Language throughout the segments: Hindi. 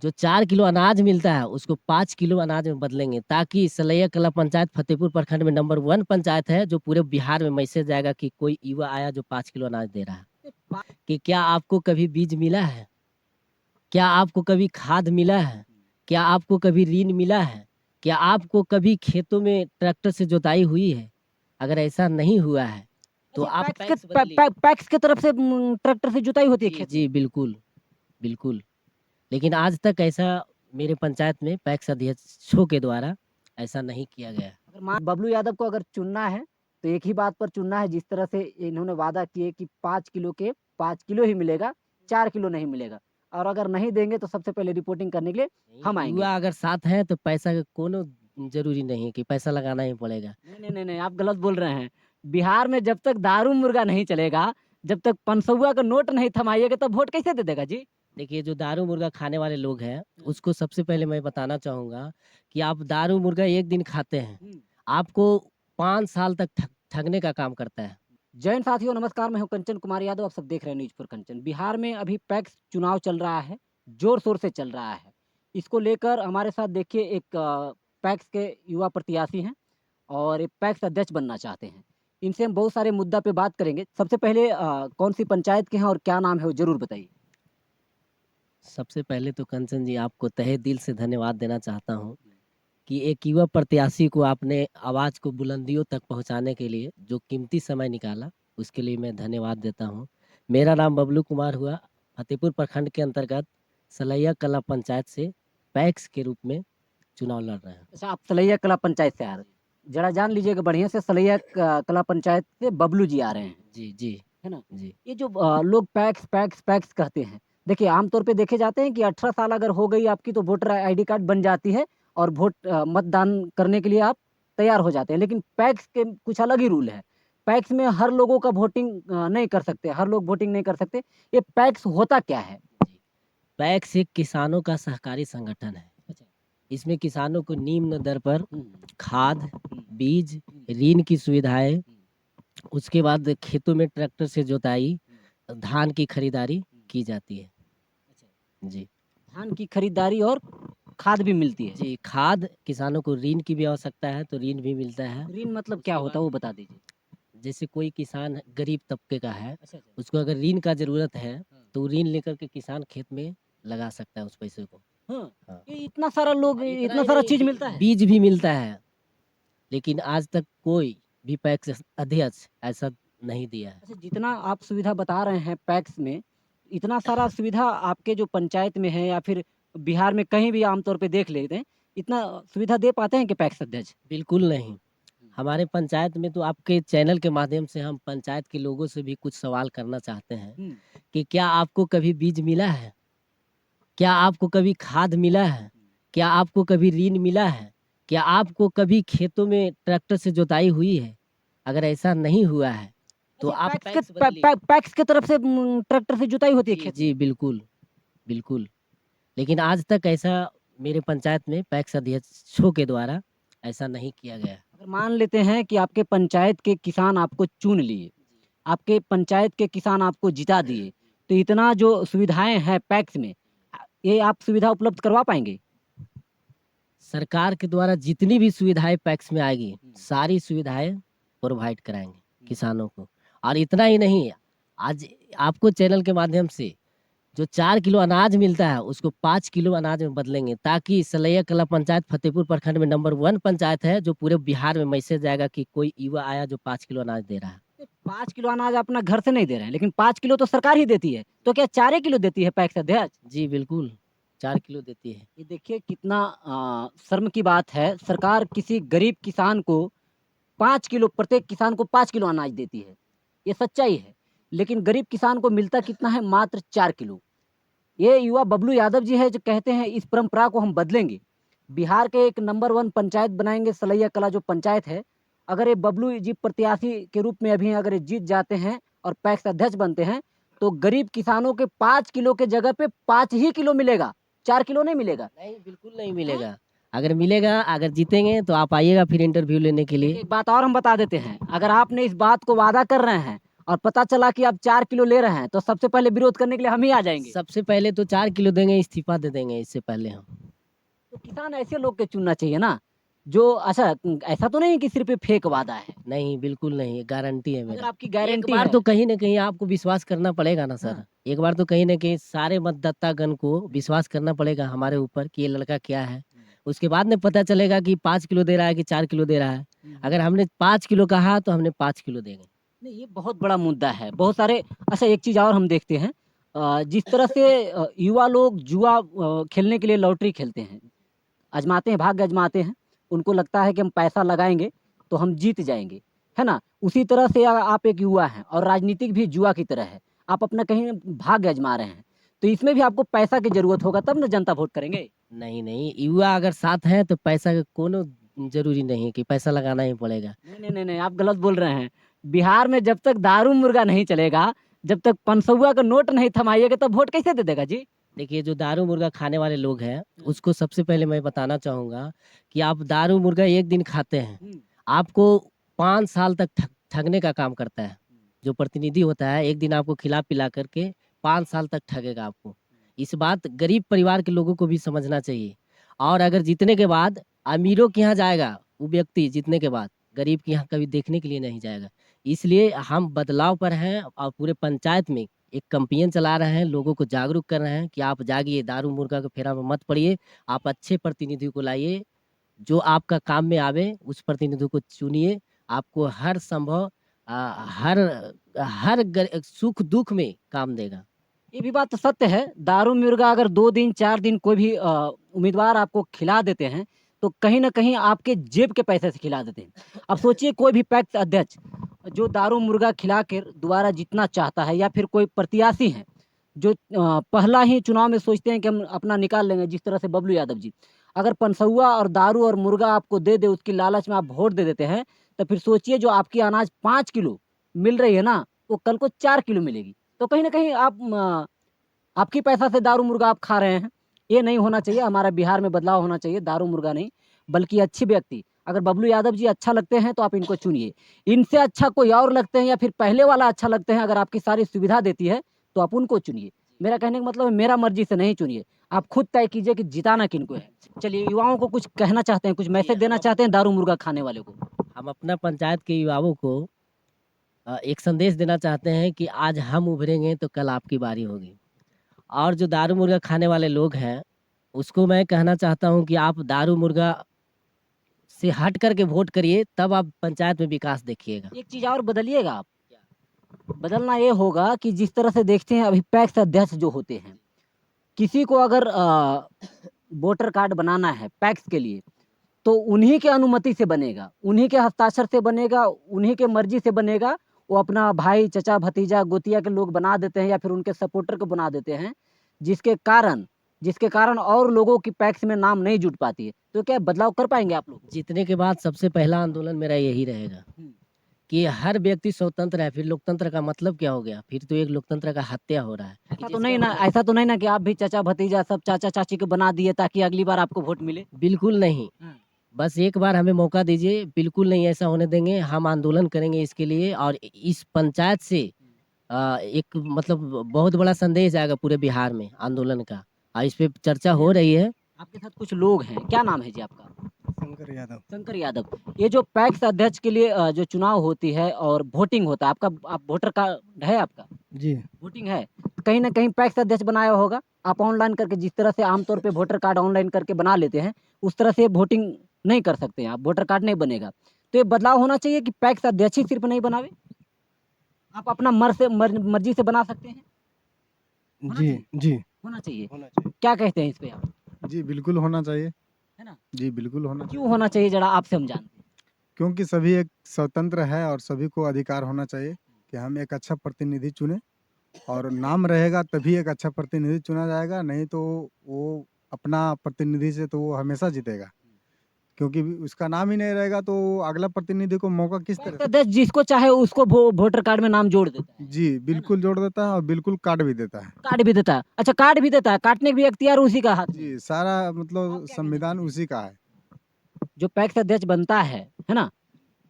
जो 4 किलो अनाज मिलता है उसको 5 किलो अनाज में बदलेंगे, ताकि सलैया कला पंचायत फतेहपुर प्रखंड में नंबर 1 पंचायत है, जो पूरे बिहार में मैसेज जाएगा कि कोई युवा आया जो 5 किलो अनाज दे रहा है। कि क्या आपको कभी बीज मिला है? क्या आपको कभी खाद मिला है? क्या आपको कभी ऋण मिला है? क्या आपको कभी खेतों में ट्रैक्टर से जोताई हुई है? अगर ऐसा नहीं हुआ है तो अच्छा, आप पैक्स के पैक्स बदलिए। पैक्स की तरफ से ट्रैक्टर से जुताई होती है जी खेत में? जी बिल्कुल बिल्कुल। लेकिन आज तक ऐसा मेरे पंचायत में पैक्स अध्यक्षों के द्वारा ऐसा नहीं किया गया। अगर बबलू यादव को अगर चुनना है तो एक ही बात पर चुनना है, जिस तरह से इन्होंने वादा किए कि 5 किलो के 5 किलो ही मिलेगा, 4 किलो नहीं मिलेगा। और अगर नहीं देंगे तो सबसे पहले रिपोर्टिंग करने के लिए नहीं, हम आएंगे। युवा अगर साथ है तो पैसा का कोनो जरूरी नहीं है कि पैसा लगाना ही पड़ेगा। नहीं नहीं नहीं नहीं, आप गलत बोल रहे हैं। बिहार में जब तक दारू मुर्गा नहीं चलेगा, जब तक 500 का नोट नहीं थमाइएगा, तब वोट कैसे दे देगा जी? देखिए, जो दारू मुर्गा खाने वाले लोग हैं उसको सबसे पहले मैं बताना चाहूंगा कि आप दारू मुर्गा एक दिन खाते हैं, आपको 5 साल तक ठगने का काम करता है। जय हिंद साथियों, नमस्कार। मैं हूं कंचन कुमार यादव, आप सब देख रहे हैं न्यूज फॉर कंचन। बिहार में अभी पैक्स चुनाव चल रहा है, जोर शोर से चल रहा है। इसको लेकर हमारे साथ देखिए एक पैक्स के युवा प्रत्याशी हैं और एक पैक्स अध्यक्ष बनना चाहते हैं। इनसे हम बहुत सारे मुद्दा पे बात करेंगे। सबसे पहले कौन सी पंचायत के हैं और क्या नाम है वो जरूर बताइए। सबसे पहले तो कंचन जी आपको तहे दिल से धन्यवाद देना चाहता हूँ कि एक युवा प्रत्याशी को आपने आवाज को बुलंदियों तक पहुंचाने के लिए जो कीमती समय निकाला, उसके लिए मैं धन्यवाद देता हूं। मेरा नाम बबलू कुमार हुआ, फतेहपुर प्रखंड के अंतर्गत सलैया कला पंचायत से पैक्स के रूप में चुनाव लड़ रहे हैं। अच्छा, आप सलैया कला पंचायत से आ रहे हैं, जरा जान लीजिएगा बढ़िया से, सलैया कला पंचायत से बबलू जी आ रहे हैं, जी जी है ना? जी। ये जो लोग पैक्स पैक्स पैक्स कहते हैं, देखिए आमतौर पे देखे जाते हैं कि 18 साल अगर हो गई आपकी तो वोटर आईडी कार्ड बन जाती है और मतदान करने के लिए आप तैयार हो जाते हैं। लेकिन पैक्स के कुछ अलग ही रूल है। पैक्स में हर लोगों का वोटिंग नहीं कर सकते, हर लोग वोटिंग नहीं कर सकते। ये पैक्स होता क्या है? जी, पैक्स एक किसानों का सहकारी संगठन है। अच्छा। इसमें किसानों को निम्न दर पर हम्म, खाद, हम्म, बीज, हम्म, ऋण की सुविधाएं, हम्म, उसके बाद खेतों में ट्रैक्टर से जोताई, हम्म, धान की खरीदारी हम्म। की जाती है। अच्छा, जी धान की खरीदारी और खाद भी मिलती है? जी। खाद किसानों को ऋण की भी आवश्यकता है तो ऋण भी मिलता है। ऋण मतलब क्या उसके होता बाद है वो बता दीजिए। जैसे कोई किसान गरीब तबके का है, अच्छा अच्छा। उसको अगर ऋण का जरूरत है हाँ। तो ऋण लेकर के किसान खेत में लगा सकता है उस पैसे को। हाँ, हाँ। ये इतना सारा लोग, और इतना इतना ही सारा नहीं, चीज मिलता है? बीज भी मिलता है। लेकिन आज तक कोई भी पैक्स अध्यक्ष ऐसा नहीं दिया है। अच्छा, जितना आप सुविधा बता रहे हैं पैक्स में, इतना सारा सुविधा आपके जो पंचायत में है या फिर बिहार में कहीं भी आमतौर पे देख लेते हैं, इतना सुविधा दे पाते हैं कि पैक्स अध्यक्ष? बिल्कुल नहीं। हमारे पंचायत में तो आपके चैनल के माध्यम से हम पंचायत के लोगों से भी कुछ सवाल करना चाहते हैं हम्म, कि क्या आपको कभी बीज मिला है? क्या आपको कभी खाद मिला है? क्या आपको कभी ऋण मिला है? क्या आपको कभी खेतों में ट्रैक्टर से जोताई हुई है? अगर ऐसा नहीं हुआ है तो अच्छा, आप पैक्स के पैक्स बदलिए। पैक्स की तरफ से ट्रैक्टर से जुताई होती है जी खेत जी में? बिल्कुल बिल्कुल। लेकिन आज तक ऐसा मेरे पंचायत में पैक्स अध्यक्षों के द्वारा ऐसा नहीं किया गया। अगर मान लेते हैं कि आपके पंचायत के किसान आपको चुन लिए, आपके पंचायत के किसान आपको जिता दिए, तो इतना जो सुविधाएं हैं पैक्स में, ये आप सुविधा उपलब्ध करवा पाएंगे? सरकार के द्वारा जितनी भी सुविधाएं पैक्स में आएगी, सारी सुविधाएं प्रोवाइड कराएंगे किसानों को। और इतना ही नहीं, आज आपको चैनल के माध्यम से जो 4 किलो अनाज मिलता है उसको 5 किलो अनाज में बदलेंगे, ताकि सलैया कला पंचायत फतेहपुर प्रखंड में नंबर 1 पंचायत है, जो पूरे बिहार में मैसेज जाएगा कि कोई युवा आया जो 5 किलो अनाज दे रहा है। 5 किलो अनाज अपना घर से नहीं दे रहे हैं, लेकिन 5 किलो तो सरकार ही देती है, तो क्या 4 किलो देती है पैक्स अध्यक्ष? जी बिल्कुल, 4 किलो देती है। ये देखिए कितना शर्म की बात है। सरकार किसी गरीब किसान को 5 किलो, प्रत्येक किसान को 5 किलो अनाज देती है, ये सच्चाई है। लेकिन गरीब किसान को मिलता कितना है? मात्र 4 किलो। ये युवा बबलू यादव जी है जो कहते हैं इस परंपरा को हम बदलेंगे, बिहार के एक नंबर 1 पंचायत बनाएंगे सलैया कला जो पंचायत है। अगर ये बबलू जी प्रत्याशी के रूप में अभी अगर ये जीत जाते हैं और पैक्स अध्यक्ष बनते हैं, तो गरीब किसानों के 5 किलो के जगह पे 5 ही किलो मिलेगा, 4 किलो नहीं मिलेगा। नहीं, बिल्कुल नहीं मिलेगा। अगर मिलेगा, अगर जीतेंगे तो आप आइएगा फिर इंटरव्यू लेने के लिए। एक बात और हम बता देते हैं, अगर आपने इस बात को वादा कर रहे हैं और पता चला कि आप 4 किलो ले रहे हैं, तो सबसे पहले विरोध करने के लिए हम ही आ जाएँगे। सबसे पहले तो 4 किलो देंगे, इस्तीफ़ा दे देंगे इससे पहले हम। तो किसान ऐसे लोग के चुनना चाहिए ना, जो अच्छा ऐसा तो नहीं कि सिर्फ़ ये फेक वादा है। नहीं, बिल्कुल नहीं, गारंटी है अगर मेरा। आपकी एक गारंटी बार है तो कहीं न कहीं आपको विश्वास करना पड़ेगा ना सर। हाँ, एक बार तो कहीं न कहीं सारे मतदातागण को विश्वास करना पड़ेगा हमारे ऊपर कि ये लड़का क्या है। उसके बाद में पता चलेगा कि 5 किलो दे रहा है कि 4 किलो दे रहा है। अगर हमने 5 किलो कहा तो हमने 5 किलो देंगे। नहीं ये बहुत बड़ा मुद्दा है। बहुत सारे अच्छा एक चीज़ और हम देखते हैं जिस तरह से युवा लोग जुआ खेलने के लिए लॉटरी खेलते हैं, आज़माते हैं, भाग्य आज़माते हैं। उनको लगता है कि हम पैसा लगाएँगे तो हम जीत जाएँगे, है ना? उसी तरह से आप एक युवा हैं और राजनीतिक भी जुआ की तरह है। आप अपना कहीं भाग्य आज़मा रहे हैं। तो इसमें भी आपको पैसा की ज़रूरत होगा तब ना जनता वोट करेंगे। नहीं, नहीं, युवा अगर साथ हैं तो पैसा का कोनो ज़रूरी नहीं है कि पैसा लगाना ही पड़ेगा। नहीं, आप गलत बोल रहे हैं। बिहार में जब तक दारू मुर्गा नहीं चलेगा, जब तक 500 का नोट नहीं थमाइएगा तब वोट कैसे दे देगा जी? देखिए जो दारू मुर्गा खाने वाले लोग हैं, उसको सबसे पहले मैं बताना चाहूँगा कि आप दारू मुर्गा एक दिन खाते हैं, हुँ, आपको 5 साल तक ठगने का काम करता है। जो प्रतिनिधि होता है, एक दिन आपको खिला-पिला करके 5 साल तक ठगेगा आपको। इस बात गरीब परिवार के लोगों को भी समझना चाहिए। और अगर जीतने के बाद अमीरों के यहाँ जाएगा, वो व्यक्ति जीतने के बाद, गरीब के यहाँ कभी देखने के लिए नहीं जाएगा। इसलिए हम बदलाव पर हैं और पूरे पंचायत में एक कैंपेन चला रहे हैं, लोगों को जागरूक कर रहे हैं कि आप जागिए, दारू मुर्गा के फेरा में मत पड़िए, आप अच्छे प्रतिनिधि को लाइए, जो आपका काम में आवे, उस प्रतिनिधि को चुनिए। आपको हर संभव हर हर सुख-दुःख में काम देगा। ये भी बात तो सत्य है। दारू मुर्गा अगर 2 दिन, 4 दिन कोई भी उम्मीदवार आपको खिला देते हैं, तो कहीं न कहीं आपके जेब के पैसे से खिला देते हैं। अब सोचिए कोई भी पैक्स अध्यक्ष जो दारू मुर्गा खिला के दोबारा जीतना चाहता है या फिर कोई प्रत्याशी हैं, जो पहला ही चुनाव में सोचते हैं कि हम अपना निकाल लेंगे, जिस तरह से बबलू यादव जी। अगर पनसौआ और दारू और मुर्गा आपको दे दे, उसकी लालच में आप वोट दे देते हैं, तो फिर सोचिए जो आपकी अनाज 5 किलो मिल रही है ना, वो कल को 4 किलो मिलेगी। तो कहीं न कहीं आप आपकी पैसा से दारू मुर्गा आप खा रहे हैं। ये नहीं होना चाहिए, हमारा बिहार में बदलाव होना चाहिए, दारू मुर्गा नहीं, बल्कि अच्छे व्यक्ति। अगर बबलू यादव जी अच्छा लगते हैं, तो आप इनको चुनिए। इनसे अच्छा कोई और लगते हैं या फिर पहले वाला अच्छा लगते हैं, अगर आपकी सारी सुविधा देती है, तो आप उनको चुनिए। मेरा कहने का मतलब है मेरा मर्ज़ी से नहीं चुनिए। आप खुद तय कीजिए कि जिताना किनको है। चलिए युवाओं को कुछ कहना चाहते हैं, कुछ मैसेज देना चाहते हैं दारू मुर्गा खाने वाले को? हम अपना पंचायत के युवाओं को एक संदेश देना चाहते हैं कि आज हम उभरेंगे तो कल आपकी बारी होगी। और जो दारू मुर्गा खाने वाले लोग हैं, उसको मैं कहना चाहता हूँ कि आप दारू मुर्गा से हट कर के वोट करिए, तब आप पंचायत में विकास देखिएगा। एक चीज़ और बदलिएगा आप। बदलना ये होगा कि जिस तरह से देखते हैं अभी पैक्स अध्यक्ष जो होते हैं, किसी को अगर वोटर कार्ड बनाना है पैक्स के लिए, तो उन्हीं के अनुमति से बनेगा, उन्हीं के हस्ताक्षर से बनेगा, उन्हीं के मर्ज़ी से बनेगा। वो अपना भाई, चचा, भतीजा, गोतिया के लोग बना देते हैं या फिर उनके सपोर्टर को बना देते हैं, जिसके कारण जिसके कारण और लोगों की पैक्स में नाम नहीं जुट पाती है। तो क्या बदलाव कर पाएँगे आप लोग? जीतने के बाद सबसे पहला आंदोलन मेरा यही रहेगा हुँ। कि हर व्यक्ति स्वतंत्र है, फिर लोकतंत्र का मतलब क्या हो गया? फिर तो एक लोकतंत्र का हत्या हो रहा है। कि ऐसा तो जिसका नहीं ना मतलब ऐसा तो नहीं ना कि आप भी चाचा, भतीजा सब चाचा-चाची को बना दिए ताकि अगली बार आपको वोट मिले? बिल्कुल नहीं। हाँ। बस एक बार हमें मौका दीजिए, बिल्कुल नहीं ऐसा होने देंगे। हम आंदोलन करेंगे इसके लिए और इस पंचायत से एक मतलब बहुत बड़ा संदेश आएगा पूरे बिहार में आंदोलन का। इस पे चर्चा चलिए हो रही है। आपके साथ कुछ लोग हैं, क्या नाम है जी आपका? शंकर यादव। शंकर यादव। ये जो पैक्स अध्यक्ष के लिए जो चुनाव होती है और वोटिंग होता है, आपका आप वोटर कार्ड है आपका? जी। वोटिंग है। कहीं न कहीं पैक्स अध्यक्ष बनाया होगा। आप ऑनलाइन करके जिस तरह से आमतौर पे वोटर कार्ड ऑनलाइन करके बना लेते हैं, उस तरह से वोटिंग नहीं कर सकते हैं आप, वोटर कार्ड नहीं बनेगा। तो ये बदलाव होना चाहिए कि पैक्स अध्यक्ष ही सिर्फ़ नहीं बनावे? आप अपना मर्ज़ी से बना सकते हैं? होना जी, चाहिए? जी। होना चाहिए। होना चाहिए। क्या कहते हैं इस पे आप? जी, बिल्कुल होना चाहिए। है ना? जी, बिल्कुल होना चाहिए। क्यों होना चाहिए ज़रा आपसे हम जानते हैं? क्योंकि सभी एक स्वतंत्र है और सभी को अधिकार होना चाहिए कि हम एक अच्छा प्रतिनिधि चुनें और नाम रहेगा तभी एक अच्छा प्रतिनिधि चुना जाएगा, नहीं तो वो अपना प्रतिनिधि से तो वो हमेशा जीतेगा। क्योंकि उसका नाम ही नहीं रहेगा तो अगला प्रतिनिधि को मौका किस तरह पैक्स से अध्यक्ष जिसको चाहे उसको वोटर कार्ड में नाम जोड़ देता है। जी, बिल्कुल जोड़ देता है और बिल्कुल काट भी देता है। कार्ड भी देता है। अच्छा कार्ड भी देता है, काटने का भी अख्तियार उसी का हाथ में है। जी, सारा आप मतलब क्या कहना संविधान चाहते हैं? उसी का है। जो पैक्स अध्यक्ष बनता है ना?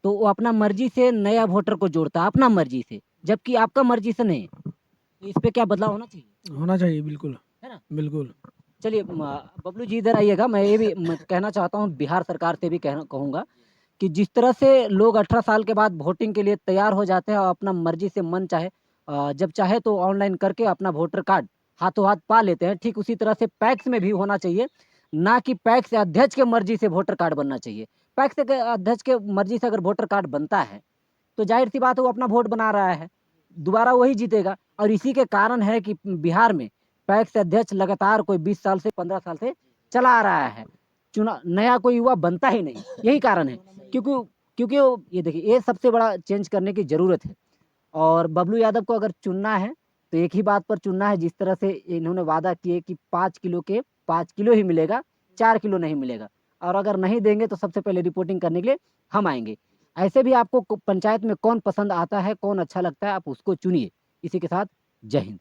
तो वो अपना मर्ज़ी से नया वोटर को जोड़ता है, अपना मर्ज़ी से। जबकि आपका मर्जी से नहीं है। तो इस पे क्या बदलाव होना चाहिए? होना चाहिए, बिल्कुल, है ना? बिल्कुल। चलिए बबलू जी इधर आइएगा। मैं ये भी कहना चाहता हूँ, बिहार सरकार से भी कहूँगा कि जिस तरह से लोग 18 साल के बाद वोटिंग के लिए तैयार हो जाते हैं और अपना मर्जी से मन चाहे जब चाहे तो ऑनलाइन करके अपना वोटर कार्ड हाथों हाथ पा लेते हैं, ठीक उसी तरह से पैक्स में भी होना चाहिए। ना कि पैक्स अध्यक्ष के मर्जी से वोटर कार्ड बनना चाहिए। पैक्स के अध्यक्ष के मर्जी से अगर वोटर कार्ड बनता है तो जाहिर सी बात है वो अपना वोट बना रहा है, दोबारा वही जीतेगा। और इसी के कारण है कि बिहार में पैक्स अध्यक्ष लगातार कोई 20 साल से 15 साल से चला आ रहा है, चुना नया कोई युवा बनता ही नहीं। यही कारण है, क्योंकि क्योंकि ये देखिए, ये सबसे बड़ा चेंज करने की ज़रूरत है। और बबलू यादव को अगर चुनना है तो एक ही बात पर चुनना है, जिस तरह से इन्होंने वादा किए कि 5 किलो के 5 किलो ही मिलेगा, 4 किलो नहीं मिलेगा। और अगर नहीं देंगे तो सबसे पहले रिपोर्टिंग करने के लिए हम आएंगे। ऐसे भी आपको पंचायत में कौन पसंद आता है, कौन अच्छा लगता है, आप उसको चुनिए। इसी के साथ जय हिंद।